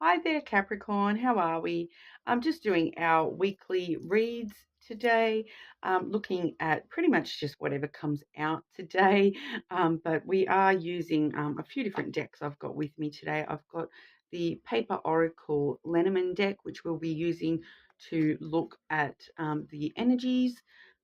Hi there, Capricorn. How are we? I'm just doing our weekly reads today, looking at pretty much just whatever comes out today. But we are using a few different decks I've got with me today. I've got the Paper Oracle Lenormand deck, which we'll be using to look at the energies,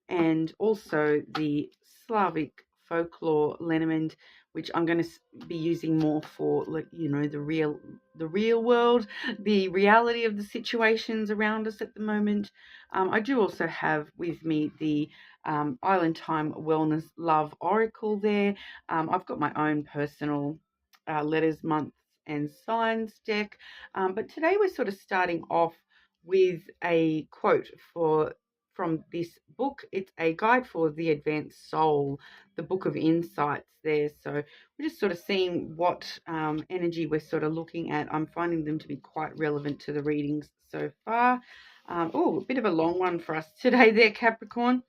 and also the Slavic Folklore Lenormand, which I'm going to be using more for, like, the real world, the reality of the situations around us at the moment. I do also have with me the Island Time Wellness Love Oracle there. I've got my own personal letters, months, and signs deck. But today we're sort of starting off with a quote from this book. It's a guide for the advanced soul, the book of insights there. So we're just sort of seeing what energy we're sort of looking at. I'm finding them to be quite relevant to the readings so far. A bit of a long one for us today there, Capricorn.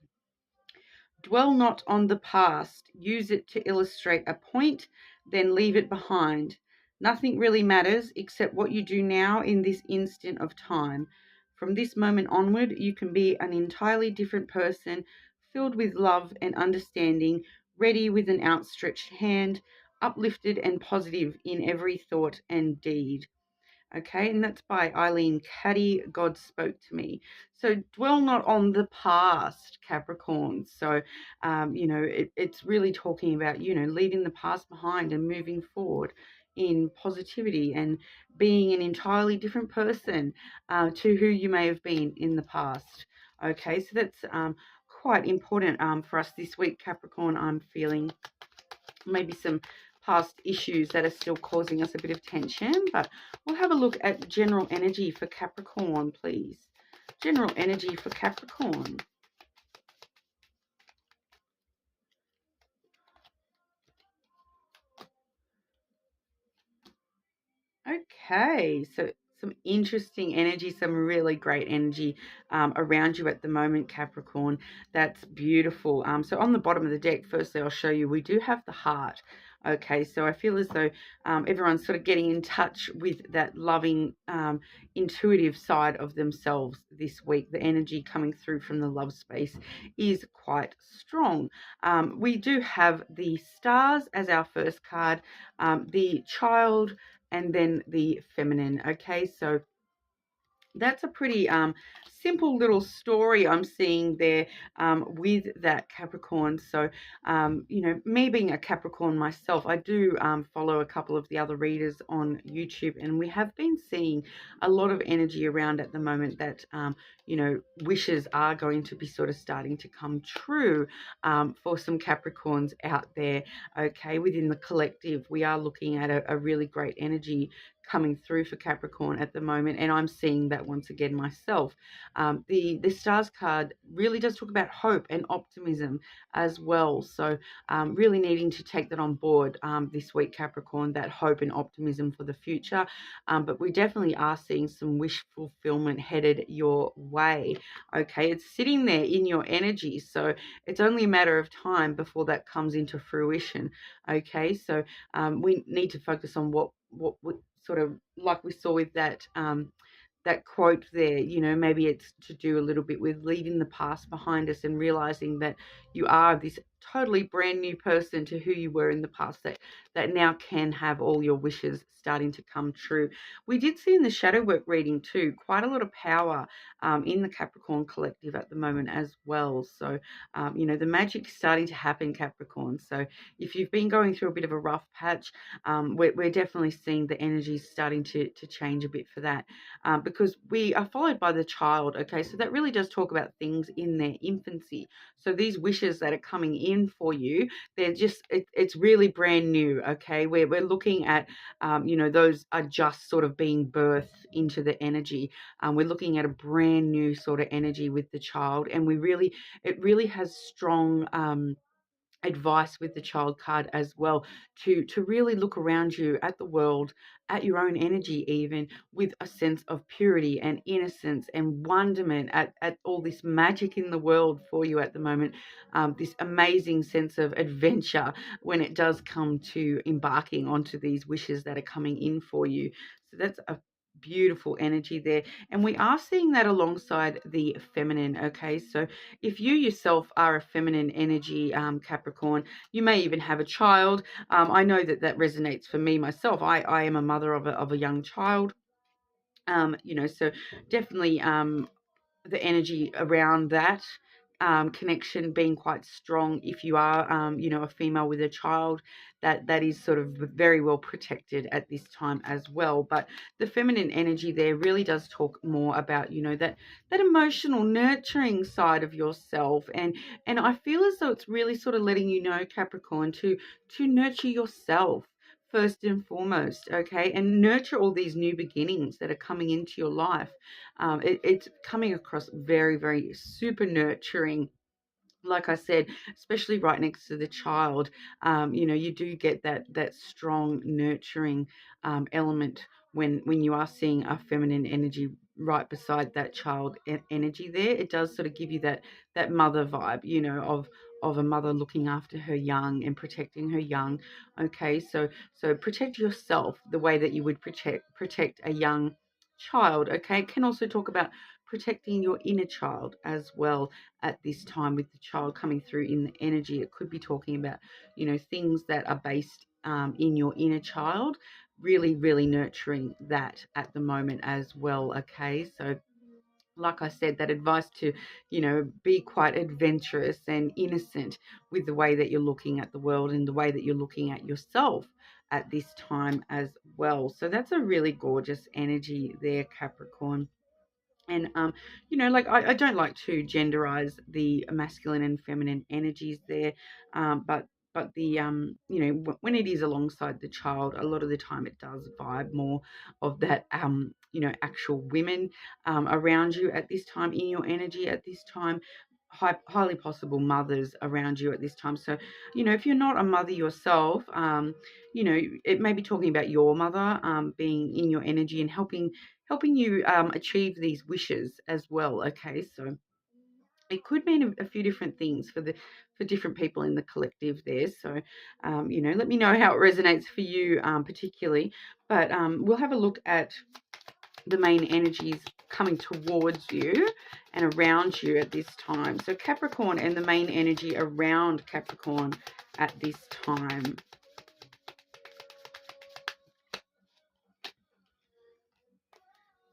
Dwell not on the past. Use it to illustrate a point, then leave it behind. Nothing really matters except what you do now in this instant of time. From this moment onward, you can be an entirely different person, filled with love and understanding, ready with an outstretched hand, uplifted and positive in every thought and deed. Okay, and that's by Eileen Caddy. God spoke to me. So dwell not on the past, Capricorn. So, it's really talking about, leaving the past behind and moving forward in positivity and being an entirely different person to who you may have been in the past. Okay, so that's quite important for us this week, Capricorn. I'm feeling maybe some past issues that are still causing us a bit of tension, but we'll have a look at general energy for Capricorn, please. General energy for Capricorn. Okay, so some interesting energy, some really great energy around you at the moment, Capricorn. That's beautiful. So on the bottom of the deck, firstly, I'll show you, we do have the heart. Okay, so I feel as though everyone's sort of getting in touch with that loving, intuitive side of themselves this week. The energy coming through from the love space is quite strong. We do have the stars as our first card, the child, and then the feminine. Okay, so that's a pretty simple little story I'm seeing there with that Capricorn. So, me being a Capricorn myself, I do follow a couple of the other readers on YouTube, and we have been seeing a lot of energy around at the moment that, wishes are going to be sort of starting to come true for some Capricorns out there. Okay, within the collective, we are looking at a really great energy coming through for Capricorn at the moment, and I'm seeing that once again myself. The stars card really does talk about hope and optimism as well, so really needing to take that on board this week, Capricorn, that hope and optimism for the future. But we definitely are seeing some wish fulfillment headed your way. Okay, it's sitting there in your energy, so it's only a matter of time before that comes into fruition. Okay, so we need to focus on what sort of, like we saw with that quote there, maybe it's to do a little bit with leaving the past behind us and realizing that you are this totally brand new person to who you were in the past, that now can have all your wishes starting to come true. We did see in the shadow work reading too quite a lot of power in the Capricorn collective at the moment as well. So the magic's starting to happen, Capricorn. So if you've been going through a bit of a rough patch, we're definitely seeing the energies starting to change a bit for that, because we are followed by the child. Okay, so that really does talk about things in their infancy. So these wishes that are coming in for you, they're just, it's really brand new. Okay, we're looking at, those are just sort of being birthed into the energy. We're looking at a brand new sort of energy with the child, and it really has strong advice with the child card as well, to really look around you at the world, at your own energy, even with a sense of purity and innocence and wonderment at all this magic in the world for you at the moment. This amazing sense of adventure when it does come to embarking onto these wishes that are coming in for you. So that's a beautiful energy there. And we are seeing that alongside the feminine, okay? So if you yourself are a feminine energy, Capricorn, you may even have a child. I know that that resonates for me myself. I am a mother of a young child. So definitely the energy around that connection being quite strong. If you are, a female with a child, that is sort of very well protected at this time as well. But the feminine energy there really does talk more about, that emotional nurturing side of yourself, and I feel as though it's really sort of letting you know, Capricorn, to nurture yourself first and foremost, okay, and nurture all these new beginnings that are coming into your life. It's coming across very, very super nurturing. Like I said, especially right next to the child, you do get that strong nurturing element when you are seeing a feminine energy right beside that child energy there. It does sort of give you that mother vibe, of a mother looking after her young and protecting her young. Okay, so protect yourself the way that you would protect a young child. Okay, it can also talk about protecting your inner child as well at this time with the child coming through in the energy. It could be talking about, things that are based in your inner child, really, really nurturing that at the moment as well. Okay, so like I said, that advice to, be quite adventurous and innocent with the way that you're looking at the world and the way that you're looking at yourself at this time as well. So that's a really gorgeous energy there, Capricorn. And like I don't like to genderize the masculine and feminine energies there, but the when it is alongside the child, a lot of the time it does vibe more of that actual women around you at this time, in your energy at this time. Highly possible mothers around you at this time. So, if you're not a mother yourself, it may be talking about your mother being in your energy and helping you achieve these wishes as well. Okay, so it could mean a few different things for different people in the collective there. So, let me know how it resonates for you particularly. But we'll have a look at the main energies coming towards you and around you at this time. So Capricorn and the main energy around Capricorn at this time.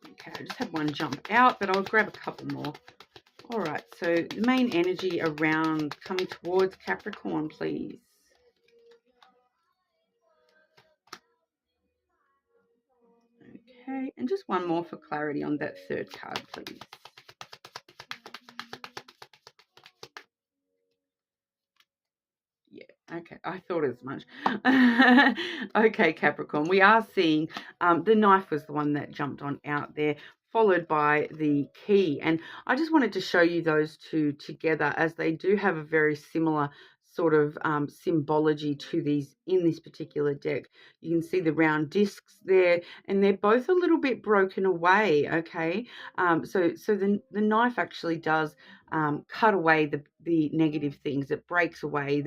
Okay, I just had one jump out, but I'll grab a couple more. All right, so the main energy around coming towards Capricorn, please. Okay, and just one more for clarity on that third card, please. Yeah, okay, I thought as much. Okay, Capricorn, we are seeing the knife was the one that jumped on out there, followed by the key. And I just wanted to show you those two together, as they do have a very similar sort of symbology to these in this particular deck. You can see the round discs there, and they're both a little bit broken away. Okay, so the knife actually does cut away the negative things. It breaks away.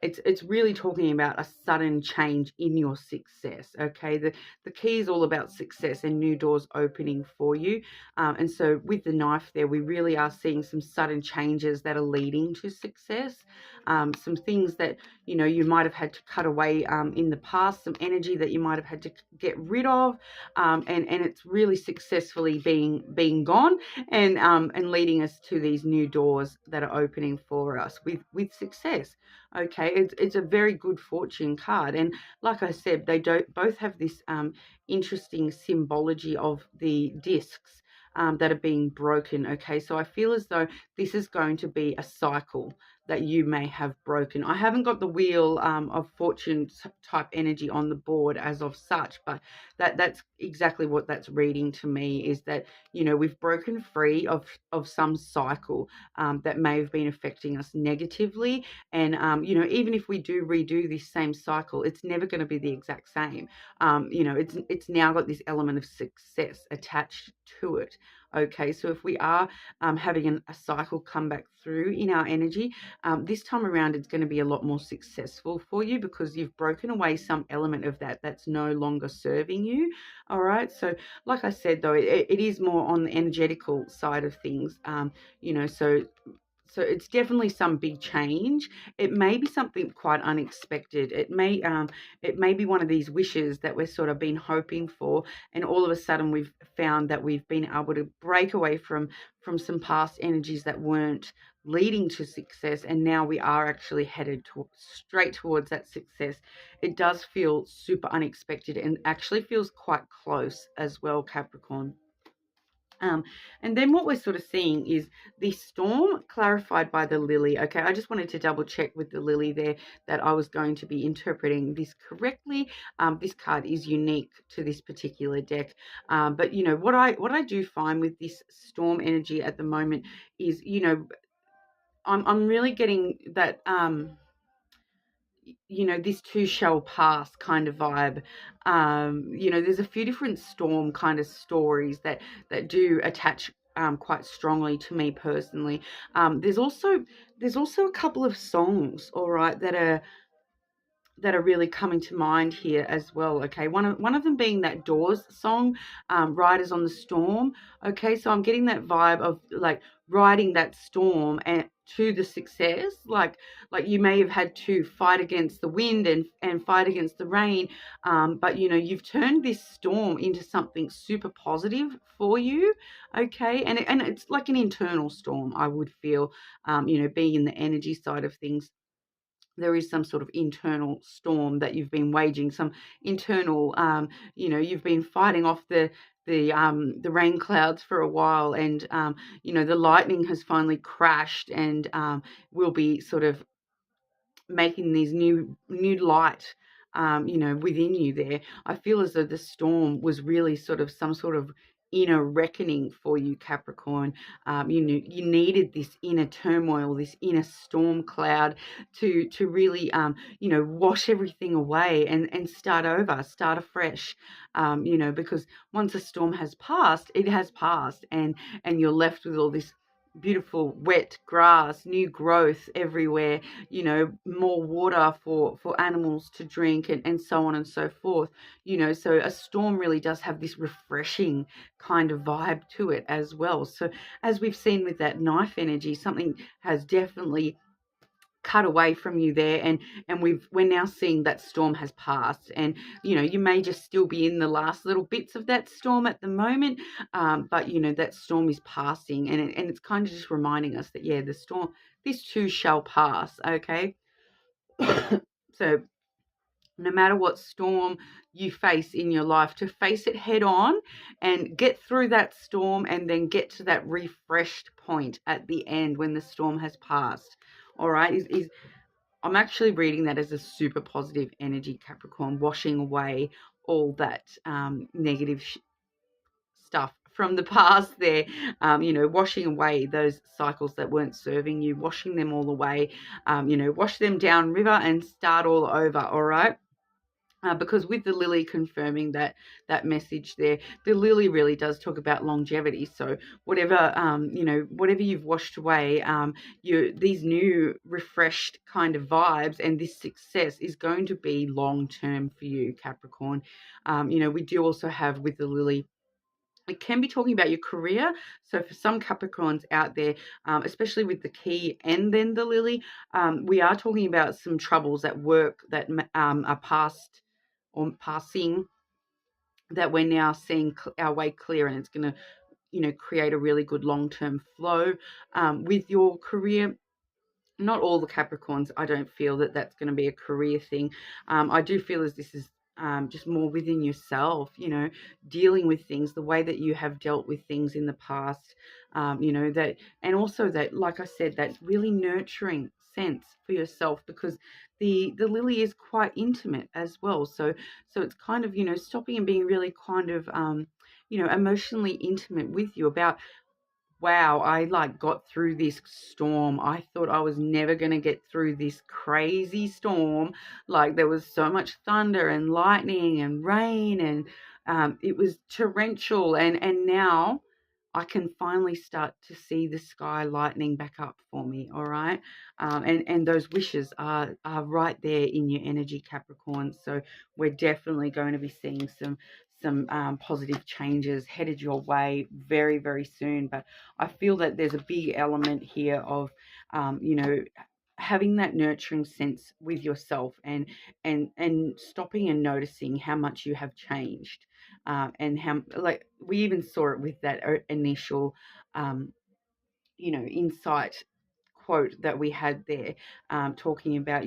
It's really talking about a sudden change in your success. Okay, the key is all about success and new doors opening for you. And so with the knife there, we really are seeing some sudden changes that are leading to success. Some things that you might have had to cut away in the past, some energy that you might have had to get rid of, and it's really successfully being gone, and leading us to these new doors that are opening for us with success. Okay, it's a very good fortune card, and like I said, they don't both have this interesting symbology of the discs that are being broken. Okay, so I feel as though this is going to be a cycle that you may have broken. I haven't got the wheel of fortune type energy on the board as of such, but that's exactly what that's reading to me, is that we've broken free of some cycle that may have been affecting us negatively, and even if we do redo this same cycle, it's never going to be the exact same. It's now got this element of success attached to it. Okay, so if we are having a cycle come back through in our energy, this time around it's going to be a lot more successful for you because you've broken away some element of that that's no longer serving you. All right, so like I said, though, it is more on the energetical side of things. So it's definitely some big change. It may be something quite unexpected. It may be one of these wishes that we're sort of been hoping for, and all of a sudden we've found that we've been able to break away from some past energies that weren't leading to success, and now we are actually headed straight towards that success. It does feel super unexpected and actually feels quite close as well, Capricorn. Um, and then what we're sort of seeing is the storm clarified by the lily. Okay, I just wanted to double check with the lily there that I was going to be interpreting this correctly. This card is unique to this particular deck, but what I do find with this storm energy at the moment is I'm really getting that. This too shall pass kind of vibe. There's a few different storm kind of stories that do attach quite strongly to me personally. There's also a couple of songs, all right, that are really coming to mind here as well. Okay, one of them being that Doors song, "Riders on the Storm." Okay, so I'm getting that vibe of like riding that storm and to the success. Like you may have had to fight against the wind and fight against the rain, but you've turned this storm into something super positive for you. Okay, and it's like an internal storm. I would feel, being in the energy side of things, there is some sort of internal storm that you've been waging, some internal, you've been fighting off the rain clouds for a while, and the lightning has finally crashed, and will be sort of making these new light, within you there. I feel as though the storm was really sort of some sort of inner reckoning for you, Capricorn. You needed this inner turmoil, this inner storm cloud to really wash everything away and start over, start afresh. Because once a storm has passed, it has passed, and you're left with all this beautiful wet grass, new growth everywhere, more water for animals to drink, and so on and so forth. So a storm really does have this refreshing kind of vibe to it as well. So as we've seen with that knife energy, something has definitely cut away from you there, and we're now seeing that storm has passed, and you may just still be in the last little bits of that storm at the moment, but that storm is passing, and it's kind of just reminding us that, yeah, the storm, this too shall pass. Okay. So no matter what storm you face in your life, to face it head on and get through that storm, and then get to that refreshed point at the end when the storm has passed. All right, is I'm actually reading that as a super positive energy, Capricorn, washing away all that negative stuff from the past there, washing away those cycles that weren't serving you, washing them all away, wash them down river and start all over. All right. Because with the lily confirming that message there, the lily really does talk about longevity. So whatever whatever you've washed away, these new refreshed kind of vibes and this success is going to be long term for you, Capricorn. We do also have with the lily, it can be talking about your career. So for some Capricorns out there, especially with the key and then the lily, we are talking about some troubles at work that are past or passing, that we're now seeing our way clear, and it's going to create a really good long-term flow with your career. Not all the Capricorns, I don't feel that that's going to be a career thing. I do feel as this is just more within yourself, dealing with things the way that you have dealt with things in the past, that, and also that, like I said, that really nurturing sense for yourself, because the lily is quite intimate as well. So it's kind of, stopping and being really kind of, emotionally intimate with you about, wow, I got through this storm. I thought I was never going to get through this crazy storm. Like there was so much thunder and lightning and rain, and it was torrential. And now I can finally start to see the sky lightening back up for me, all right? And those wishes are right there in your energy, Capricorn. So we're definitely going to be seeing some positive changes headed your way very, very soon. But I feel that there's a big element here of, you know, having that nurturing sense with yourself, and stopping and noticing how much you have changed, and how, like, we even saw it with that initial insight quote that we had there, talking about,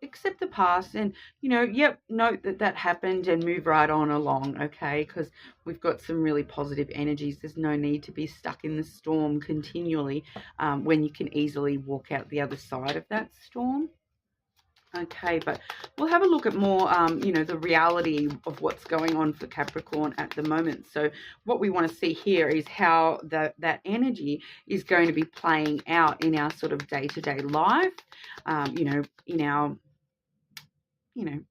accept the past, and yep, note that that happened and move right on along, okay? Because we've got some really positive energies. There's no need to be stuck in the storm continually, when you can easily walk out the other side of that storm. Okay, but we'll have a look at more, the reality of what's going on for Capricorn at the moment. So what we want to see here is how that energy is going to be playing out in our sort of day-to-day life, in our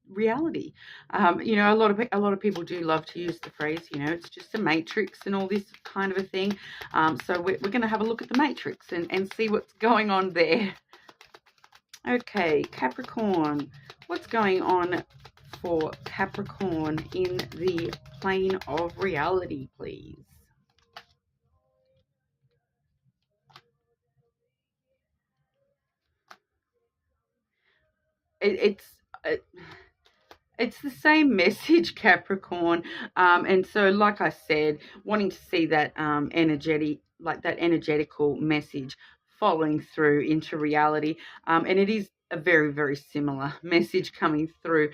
reality. A lot of people do love to use the phrase, it's just a matrix and all this kind of a thing. So we're going to have a look at the matrix and see what's going on there. Okay, Capricorn, what's going on for Capricorn in the plane of reality, please? It's the same message, Capricorn. And so, like I said, wanting to see that that energetical message following through into reality. And it is a very, very similar message coming through.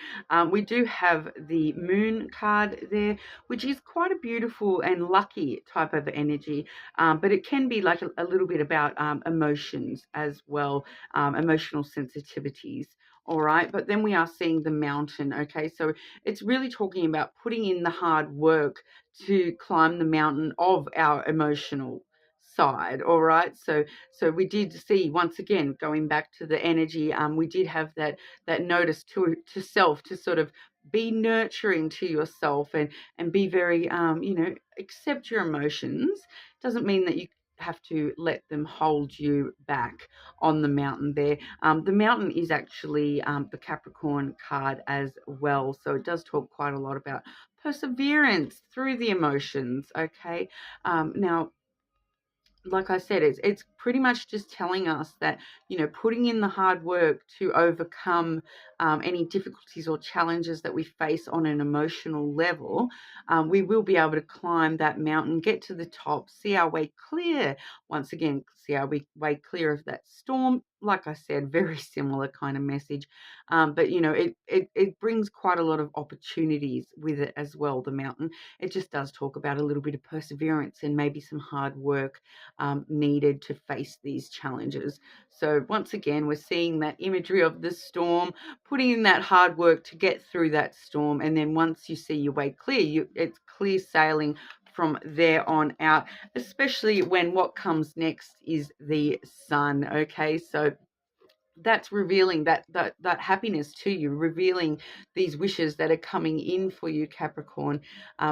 We do have the moon card there, which is quite a beautiful and lucky type of energy. But it can be like a little bit about emotions as well, emotional sensitivities. All right, but then we are seeing the mountain. Okay, so it's really talking about putting in the hard work to climb the mountain of our emotional side. All right, so we did see, once again, going back to the energy, we did have that notice to self, to sort of be nurturing to yourself, and be very accept your emotions. Doesn't mean that you have to let them hold you back on the mountain there. The mountain is actually the Capricorn card as well. So it does talk quite a lot about perseverance through the emotions. Okay. Now, like I said, it's pretty much just telling us that, putting in the hard work to overcome any difficulties or challenges that we face on an emotional level, we will be able to climb that mountain, get to the top, see our way clear. Once again, see our way clear of that storm. Like I said, very similar kind of message, but it brings quite a lot of opportunities with it as well. The mountain, it just does talk about a little bit of perseverance and maybe some hard work needed to face these challenges. So once again, we're seeing that imagery of the storm, putting in that hard work to get through that storm, and then once you see your way clear, it's clear sailing from there on out, especially when what comes next is the sun. Okay, so that's revealing that happiness to you, revealing these wishes that are coming in for you, Capricorn.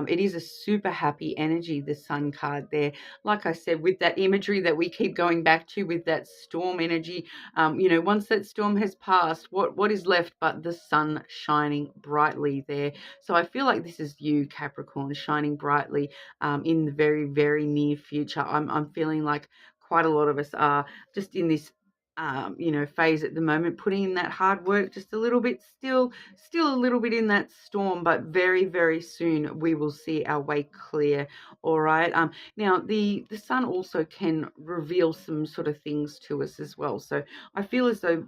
It is a super happy energy, the sun card there. Like I said, with that imagery that we keep going back to, with that storm energy, once that storm has passed, what is left but the sun shining brightly there? So I feel like this is you, Capricorn, shining brightly in the very, very near future. I'm feeling like quite a lot of us are just in this phase at the moment, putting in that hard work, just a little bit, still a little bit in that storm, but very, very soon we will see our way clear. All right. Now the sun also can reveal some sort of things to us as well. So I feel as though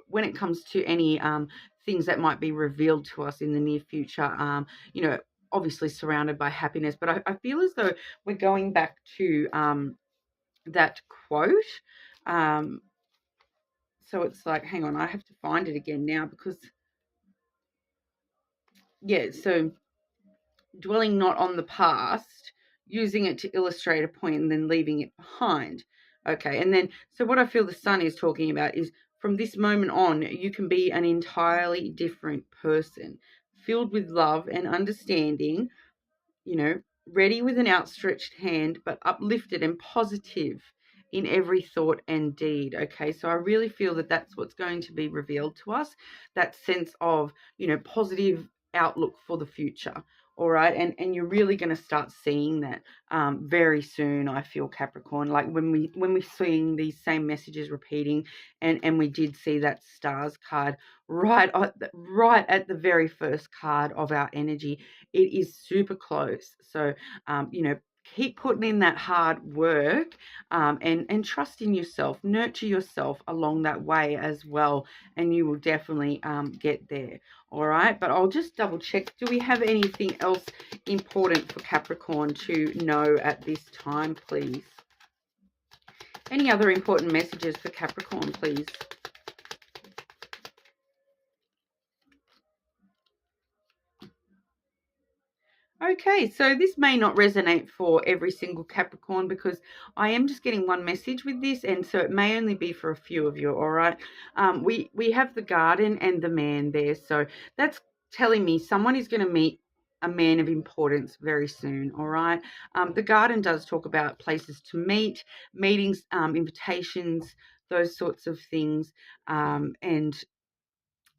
when it comes to any things that might be revealed to us in the near future, obviously surrounded by happiness, but I feel as though we're going back to that quote. So it's like, hang on, I have to find it again now, because, yeah, so dwelling not on the past, using it to illustrate a point and then leaving it behind. Okay, and then, so what I feel the sun is talking about is, from this moment on, you can be an entirely different person, filled with love and understanding, ready with an outstretched hand, but uplifted and positive in every thought and deed. Okay, so I really feel that that's what's going to be revealed to us, that sense of, positive outlook for the future. All right, and you're really going to start seeing that very soon. I feel, Capricorn, like when we're seeing these same messages repeating, and we did see that stars card right at the very first card of our energy. It is super close. So, keep putting in that hard work, and trust in yourself, nurture yourself along that way as well, and you will definitely get there. All right, but I'll just double check. Do we have anything else important for Capricorn to know at this time, please? Any other important messages for Capricorn, please? Okay, so this may not resonate for every single Capricorn, because I am just getting one message with this, and so it may only be for a few of you. All right, we have the garden and the man there, so that's telling me someone is going to meet a man of importance very soon. All right, the garden does talk about places to meet, meetings, invitations, those sorts of things, and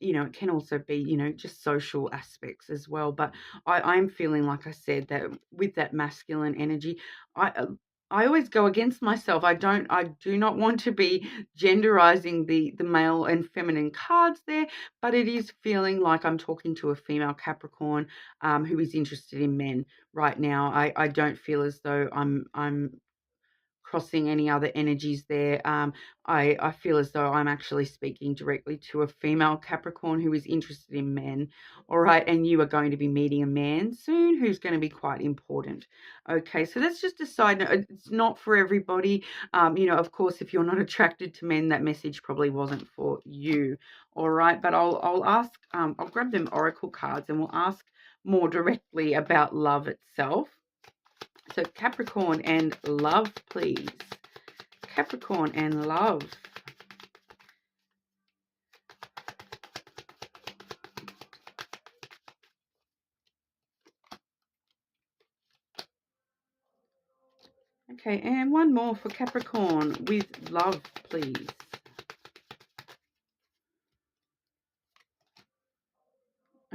it can also be, just social aspects as well. But I'm feeling, like I said, that with that masculine energy, I uh, I always go against myself. I do not want to be genderizing the male and feminine cards there, but it is feeling like I'm talking to a female Capricorn who is interested in men right now. I don't feel as though I'm crossing any other energies there. I feel as though I'm actually speaking directly to a female Capricorn who is interested in men. All right, and you are going to be meeting a man soon who's going to be quite important. Okay, so that's just a side note. It's not for everybody. Of course, if you're not attracted to men, that message probably wasn't for you. All right, but I'll ask. I'll grab them oracle cards and we'll ask more directly about love itself. So Capricorn and love, please. Capricorn and love. Okay, and one more for Capricorn with love, please.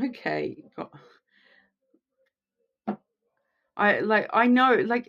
Okay, I know, like,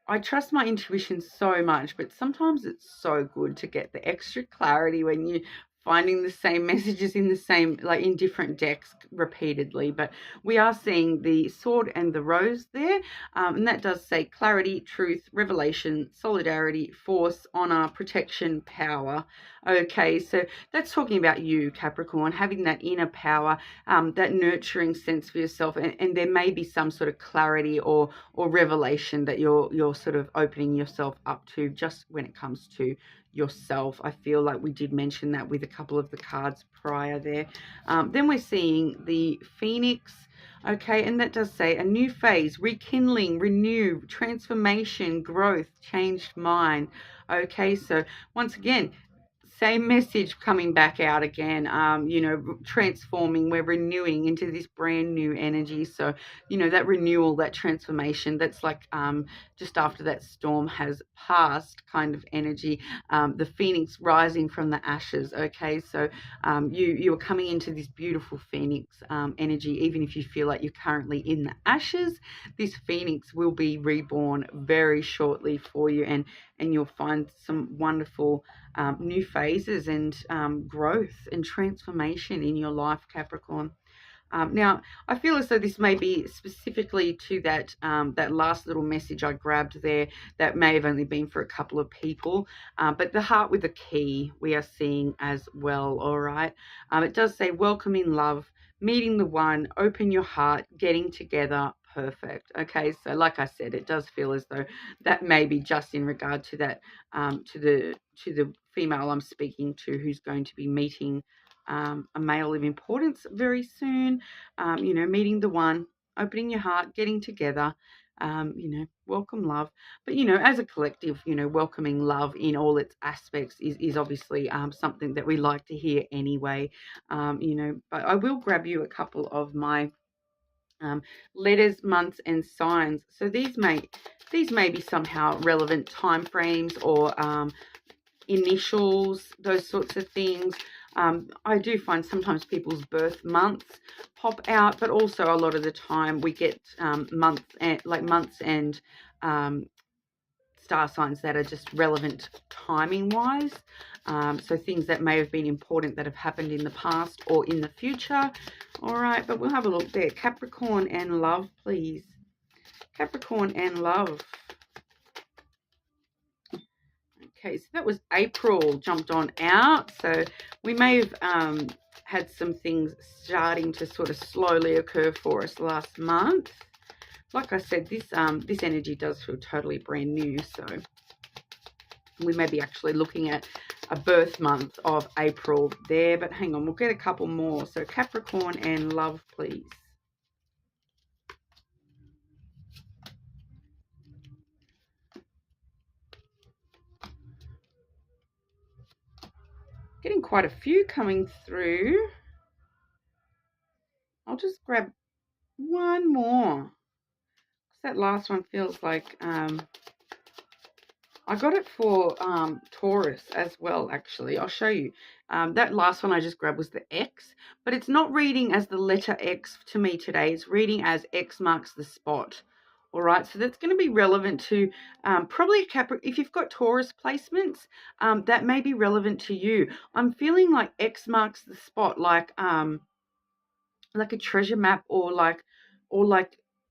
I trust my intuition so much, but sometimes it's so good to get the extra clarity when you finding the same messages in the same, like, in different decks repeatedly. But we are seeing the sword and the rose there, and that does say clarity, truth, revelation, solidarity, force, honor, protection, power. Okay, so that's talking about you, Capricorn, having that inner power, that nurturing sense for yourself, and there may be some sort of clarity or revelation that you're sort of opening yourself up to just when it comes to yourself. I feel like we did mention that with a couple of the cards prior there. Then we're seeing the Phoenix. Okay, and that does say a new phase, rekindling, renew, transformation, growth, changed mind. Okay, so once again, same message coming back out again, transforming, we're renewing into this brand new energy. So, that renewal, that transformation, that's like just after that storm has passed kind of energy, the phoenix rising from the ashes. Okay, so you are coming into this beautiful phoenix energy. Even if you feel like you're currently in the ashes, this phoenix will be reborn very shortly for you, and you'll find some wonderful new phases and growth and transformation in your life, Capricorn. Now, I feel as though this may be specifically to that last little message I grabbed there. That may have only been for a couple of people, but the heart with a key we are seeing as well. All right, it does say welcome in love, meeting the one, open your heart, getting together. Perfect. Okay, so like I said, it does feel as though that may be just in regard to that, to the female I'm speaking to, who's going to be meeting a male of importance very soon. Meeting the one, opening your heart, getting together. Welcome love. But as a collective, welcoming love in all its aspects is obviously something that we like to hear anyway. But I will grab you a couple of my um, letters, months, and signs. So these may be somehow relevant time frames or initials, those sorts of things. I do find sometimes people's birth months pop out, but also a lot of the time we get months and star signs that are just relevant timing wise. So things that may have been important that have happened in the past or in the future. All right, but we'll have a look there. Capricorn and love, please. Capricorn and love. Okay, so that was April jumped on out. So we may have had some things starting to sort of slowly occur for us last month. Like I said, this energy does feel totally brand new. So we may be actually looking at a birth month of April there. But hang on, we'll get a couple more. So Capricorn and love, please. Getting quite a few coming through. I'll just grab one more. That last one feels like I got it for Taurus as well, actually. I'll show you. That last one I just grabbed was the X, but it's not reading as the letter X to me today. It's reading as X marks the spot. All right, so that's going to be relevant to probably if you've got Taurus placements, that may be relevant to you. I'm feeling like X marks the spot, like a treasure map, or like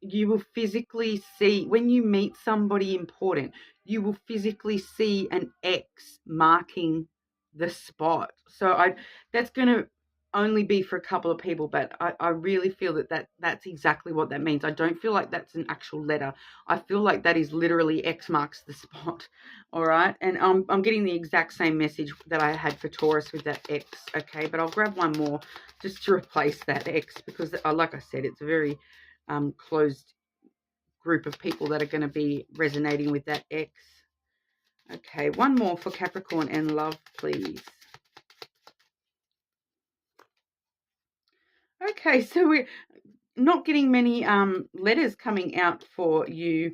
you will physically see when you meet somebody important, you will physically see an X marking the spot. So that's going to only be for a couple of people, but I really feel that's exactly what that means. I don't feel like that's an actual letter. I feel like that is literally X marks the spot. All right, and I'm getting the exact same message that I had for Taurus with that X. Okay, but I'll grab one more just to replace that X, because like I said, it's a very closed group of people that are going to be resonating with that X. Okay, one more for Capricorn and love, please. Okay, so we're not getting many letters coming out for you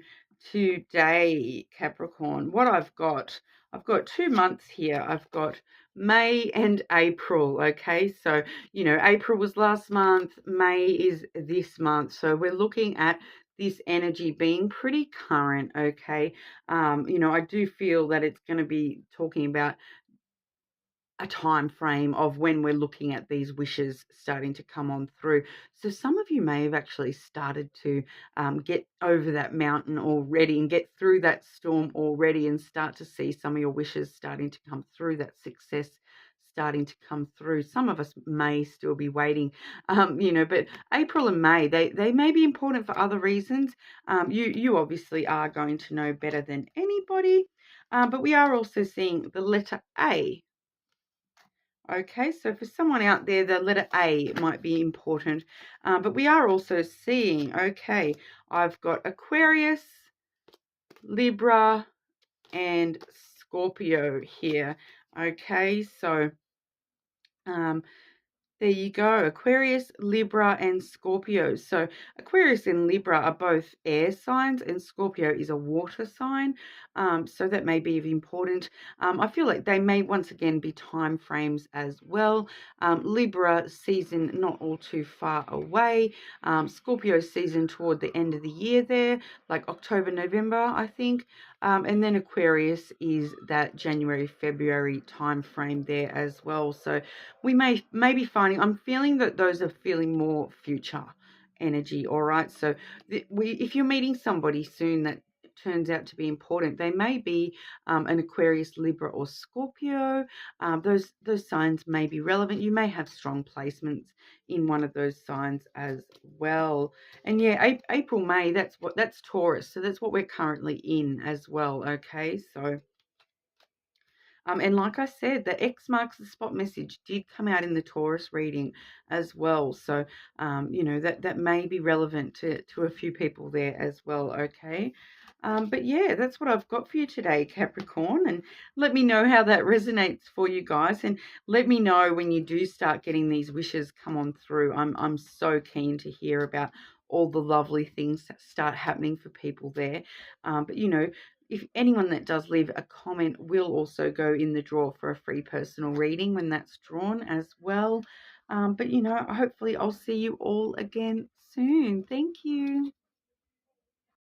today, Capricorn. What I've got 2 months here. I've got May and April. Okay, so April was last month, May is this month, so we're looking at this energy being pretty current. Okay, I do feel that it's going to be talking about a time frame of when we're looking at these wishes starting to come on through. So some of you may have actually started to get over that mountain already and get through that storm already and start to see some of your wishes starting to come through, that success starting to come through. Some of us may still be waiting, but April and May, they may be important for other reasons. You obviously are going to know better than anybody, but we are also seeing the letter A. Okay, so for someone out there, the letter A might be important, but we are also seeing, okay, I've got Aquarius, Libra, and Scorpio here. Okay, so there you go, Aquarius, Libra, and Scorpio. So Aquarius and Libra are both air signs, and Scorpio is a water sign. So that may be important. I feel like they may once again be time frames as well. Libra season not all too far away. Scorpio season toward the end of the year there, like October, November, I think. And then Aquarius is that January, February time frame there as well. So we may be finding, I'm feeling that those are feeling more future energy. All right. So if you're meeting somebody soon that turns out to be important, they may be an Aquarius, Libra, or Scorpio. Those signs may be relevant. You may have strong placements in one of those signs as well. And yeah, April, May, that's Taurus. So that's what we're currently in as well. Okay, so and like I said, the X marks the spot message did come out in the Taurus reading as well. So, that may be relevant to a few people there as well, okay? But yeah, that's what I've got for you today, Capricorn. And let me know how that resonates for you guys. And let me know when you do start getting these wishes come on through. I'm so keen to hear about all the lovely things start happening for people there. But if anyone that does leave a comment will also go in the draw for a free personal reading when that's drawn as well. But hopefully I'll see you all again soon. Thank you.